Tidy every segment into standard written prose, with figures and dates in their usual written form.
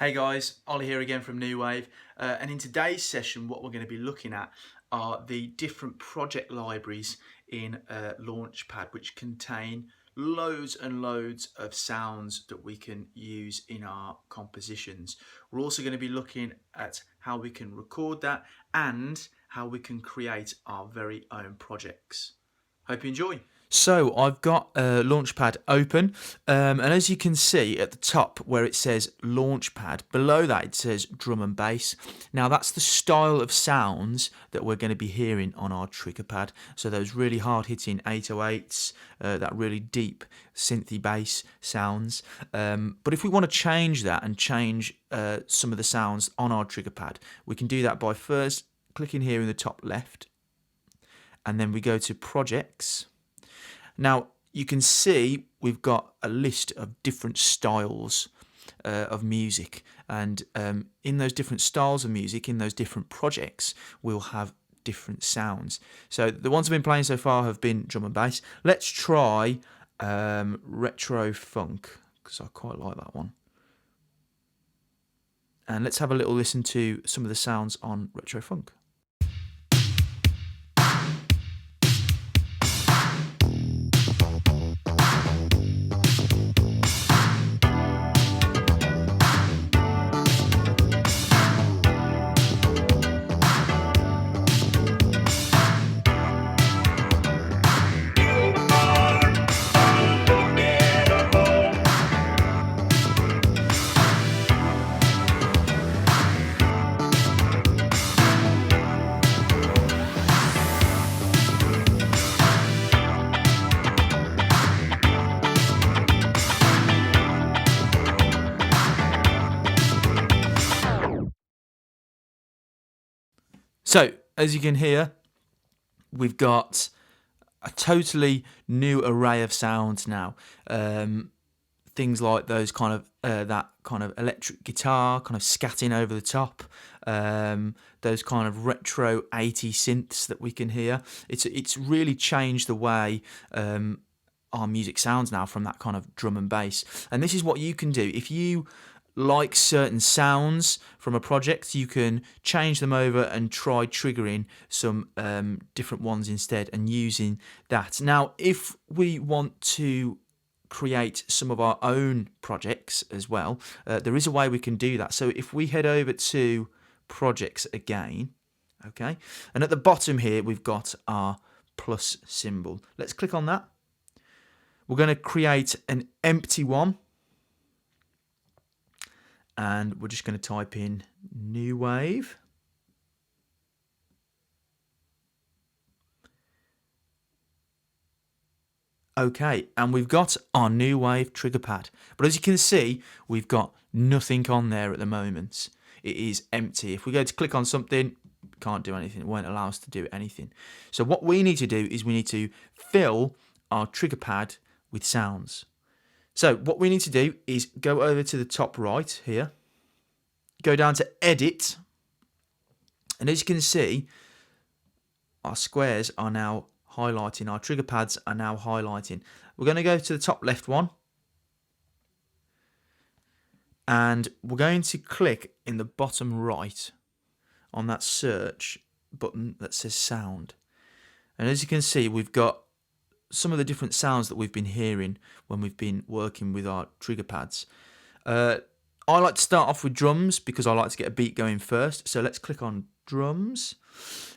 Hey guys, Ollie here again from New Wave, and in today's session what we're going to be looking at are the different project libraries in LaunchPad, which contain loads and loads of sounds that we can use in our compositions. We're also going to be looking at how we can record that and how we can create our very own projects. Hope you enjoy. So I've got LaunchPad open, and as you can see at the top where it says LaunchPad, below that it says drum and bass. Now that's the style of sounds that we're going to be hearing on our trigger pad. So those really hard-hitting 808s, that really deep synthy bass sounds. But if we want to change that and change some of the sounds on our trigger pad, we can do that by first clicking here in the top left, and then we go to Projects. Now, you can see we've got a list of different styles of music, and in those different styles of music, in those different projects, we'll have different sounds. So the ones I've been playing so far have been drum and bass. Let's try retro funk, because I quite like that one. And let's have a little listen to some of the sounds on retro funk. So, as you can hear, we've got a totally new array of sounds now. Things like those kind of that kind of electric guitar kind of scatting over the top, those kind of retro 80 synths that we can hear. It's really changed the way our music sounds now from that kind of drum and bass. And this is what you can do if you like certain sounds from a project. You can change them over and try triggering some different ones instead and using that. Now, if we want to create some of our own projects as well, there is a way we can do that. So if we head over to projects again, okay, and at the bottom here we've got our plus symbol. Let's click on that. We're going to create an empty one, and we're just going to type in New Wave. Okay, and we've got our New Wave trigger pad. But as you can see, we've got nothing on there at the moment. It is empty. If we go to click on something, can't do anything. It won't allow us to do anything. So what we need to do is we need to fill our trigger pad with sounds. So what we need to do is go over to the top right here, go down to Edit, and as you can see, our squares are now highlighting, our trigger pads are now highlighting. We're going to go to the top left one, and we're going to click in the bottom right on that search button that says sound. And as you can see, we've got some of the different sounds that we've been hearing when we've been working with our trigger pads. I like to start off with drums because I like to get a beat going first. So let's click on drums,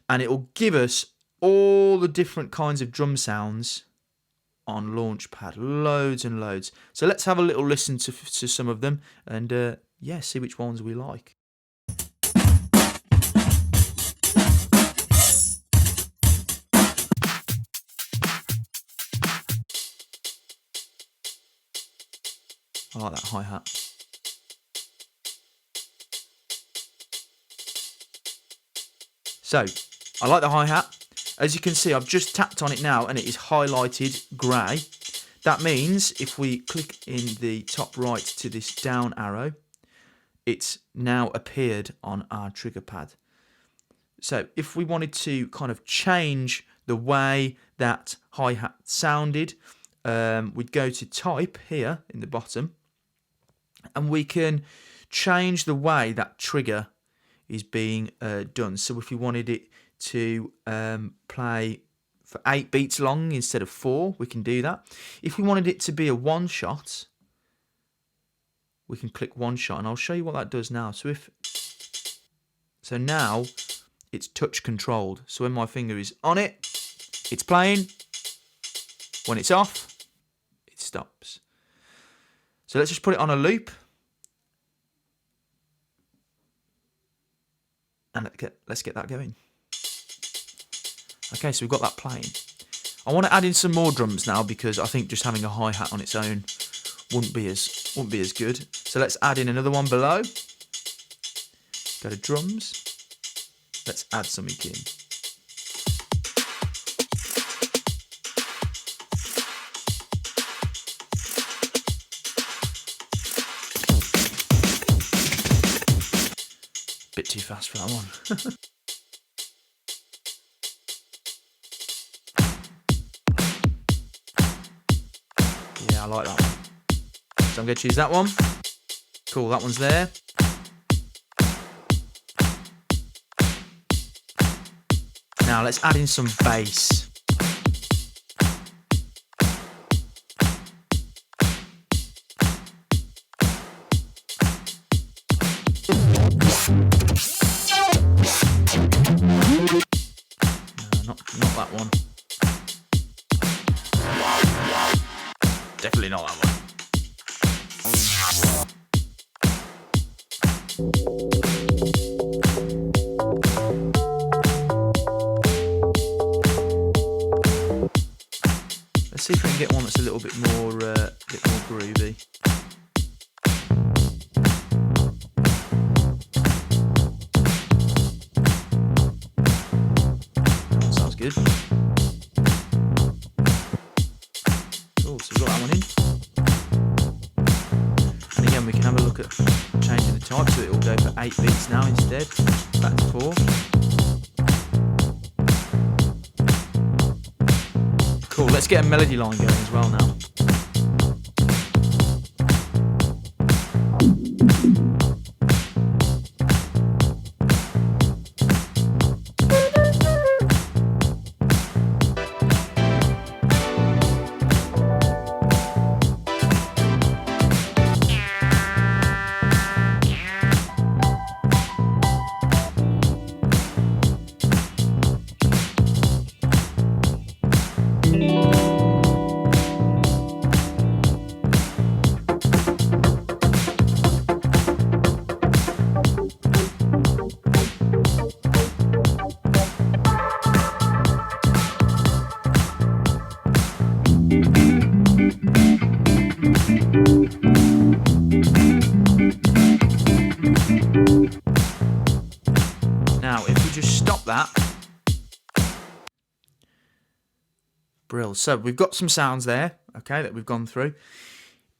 and it will give us all the different kinds of drum sounds on LaunchPad, loads and loads. So let's have a little listen to some of them and yeah, see which ones we like. I like that hi-hat. So, I like the hi-hat. As you can see, I've just tapped on it now and it is highlighted grey. That means if we click in the top right to this down arrow, it's now appeared on our trigger pad. So if we wanted to kind of change the way that hi-hat sounded, we'd go to type here in the bottom, and we can change the way that trigger is being done. So if you wanted it to play for 8 beats long instead of 4, we can do that. If we wanted it to be a one shot, we can click one shot, and I'll show you what that does now. So now it's touch controlled. So when my finger is on it, it's playing. When it's off, it stops. So let's just put it on a loop. And let's get that going. Okay, so we've got that playing. I want to add in some more drums now, because I think just having a hi-hat on its own wouldn't be as good. So let's add in another one below. Go to drums. Let's add something in. Bit too fast for that one. Yeah, I like that one. So I'm going to choose that one. Cool, that one's there. Now let's add in some bass. No, not that one. Definitely not that one. Let's see if we can get one that's a little bit more groovy. Sounds good. Cool, so we've got that one in. And again, we can have a look at changing the type, so it will go for 8 beats now instead, back to 4. Cool, let's get a melody line going as well now. Now, if we just stop that. Brill. So we've got some sounds there, okay, that we've gone through.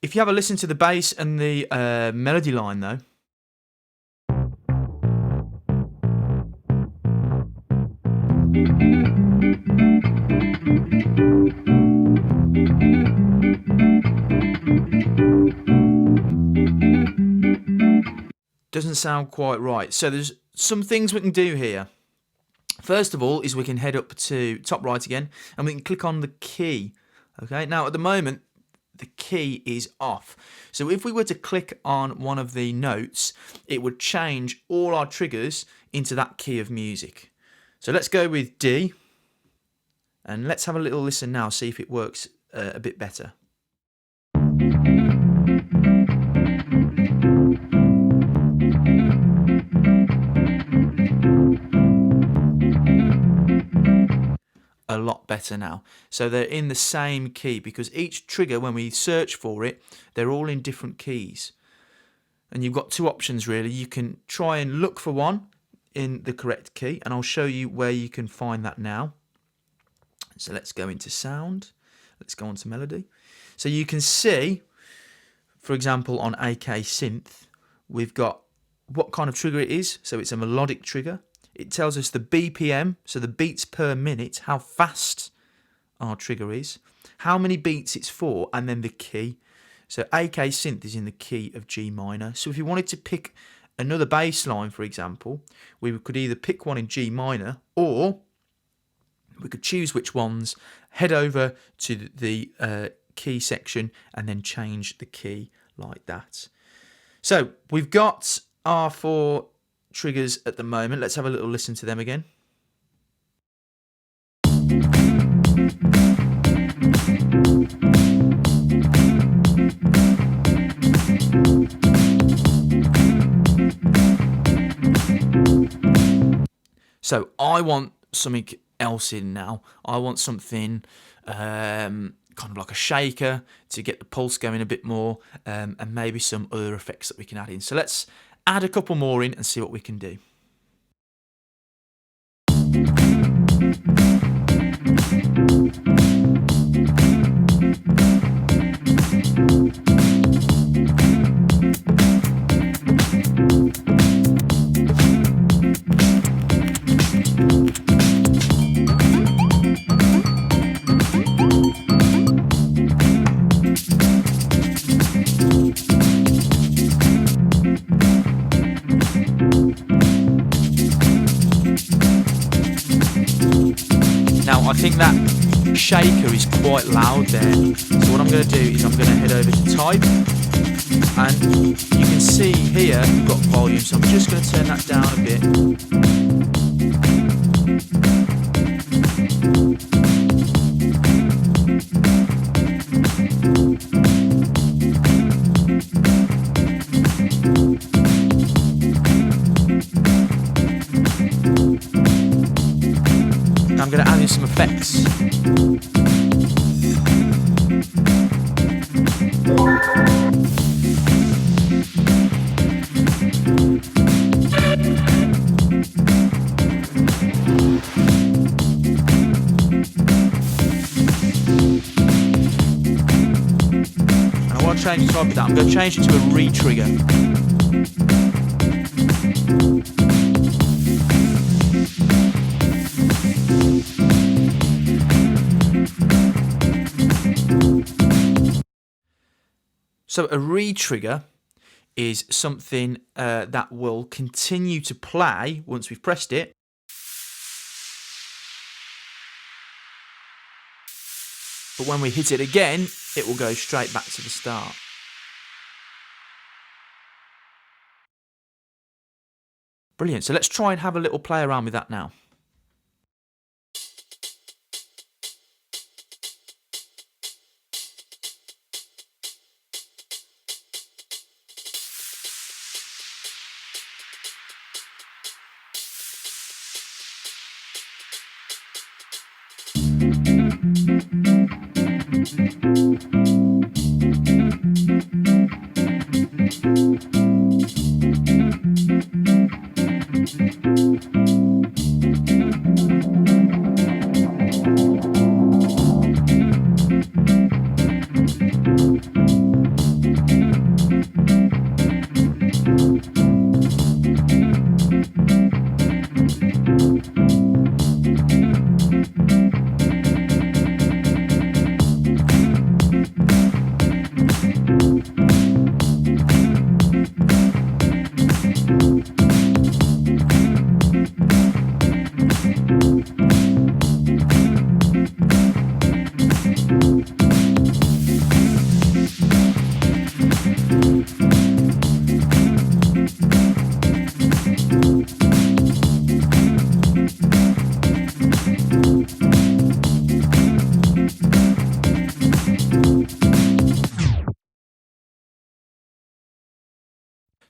If you have a listen to the bass and the melody line, though. Doesn't sound quite right. So there's some things we can do here. First of all is we can head up to top right again, and we can click on the key. Okay, now at the moment the key is off. So if we were to click on one of the notes, it would change all our triggers into that key of music. So let's go with D, and let's have a little listen now, see if it works a bit better. A lot better now. So they're in the same key, because each trigger, when we search for it, they're all in different keys. And you've got two options really. You can try and look for one in the correct key, and I'll show you where you can find that now. So let's go into sound. Let's go on to melody. So you can see, for example, on AK Synth, we've got what kind of trigger it is. So it's a melodic trigger. It tells us the BPM, so the beats per minute, how fast our trigger is, how many beats it's for, and then the key. So AK synth is in the key of G minor. So if you wanted to pick another bass line, for example, we could either pick one in G minor, or we could choose which ones, head over to the key section, and then change the key like that. So we've got our 4 triggers at the moment. Let's have a little listen to them again. So I want something else in now. I want something kind of like a shaker to get the pulse going a bit more, and maybe some other effects that we can add in. So let's add a couple more in and see what we can do. Now I think that shaker is quite loud there, so what I'm going to do is I'm going to head over to type, and you can see here we've got volume, so I'm just going to turn that down a bit. I'm going to add in some effects. And I want to change the type of that. I'm going to change it to a re-trigger. So a re-trigger is something that will continue to play once we've pressed it, but when we hit it again, it will go straight back to the start. Brilliant. So let's try and have a little play around with that now.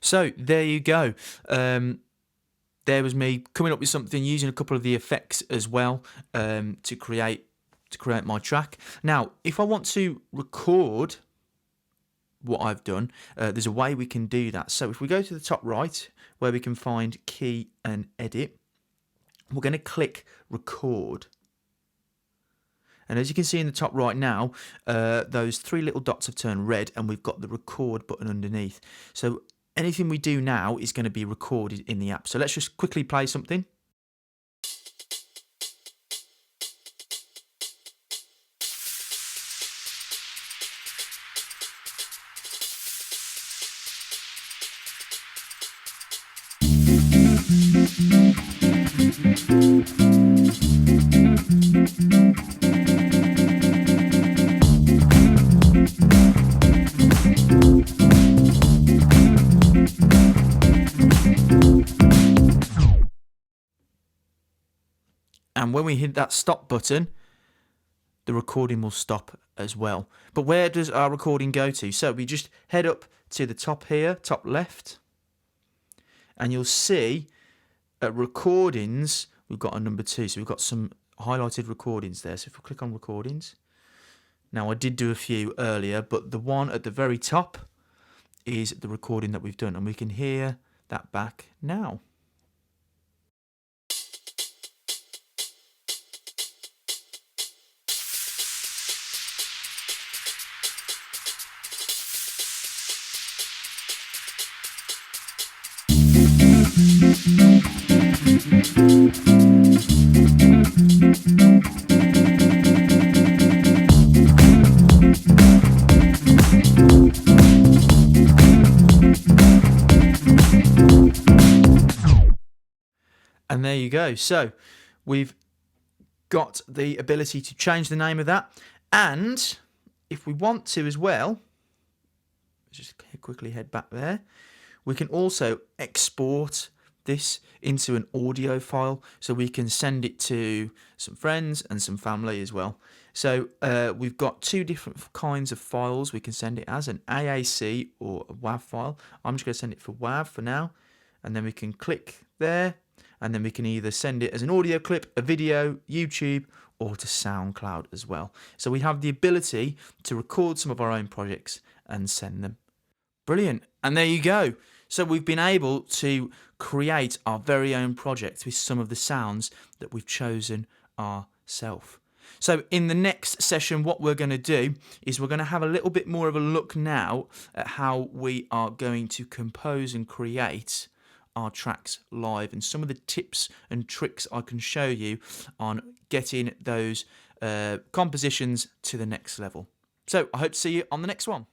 So there you go. There was me coming up with something using a couple of the effects as well, to create my track. Now, if I want to record what I've done, there's a way we can do that. So if we go to the top right, where we can find key and edit, we're going to click record. And as you can see in the top right now, those 3 little dots have turned red, and we've got the record button underneath. So anything we do now is going to be recorded in the app. So let's just quickly play something. And when we hit that stop button, the recording will stop as well. But where does our recording go to? So we just head up to the top here, top left, and you'll see at recordings, we've got a number 2. So we've got some highlighted recordings there. So if we click on recordings, now I did do a few earlier, but the one at the very top is the recording that we've done, and we can hear that back now. And there you go. So we've got the ability to change the name of that. And if we want to as well, just quickly head back there, we can also export this into an audio file, so we can send it to some friends and some family as well. So we've got 2 different kinds of files we can send it as, an AAC or a WAV file. I'm just going to send it for WAV for now, and then we can click there, and then we can either send it as an audio clip, a video, YouTube, or to SoundCloud as well. So we have the ability to record some of our own projects and send them. Brilliant. And there you go. So we've been able to create our very own project with some of the sounds that we've chosen ourselves. So in the next session, what we're going to do is we're going to have a little bit more of a look now at how we are going to compose and create our tracks live, and some of the tips and tricks I can show you on getting those compositions to the next level. So I hope to see you on the next one.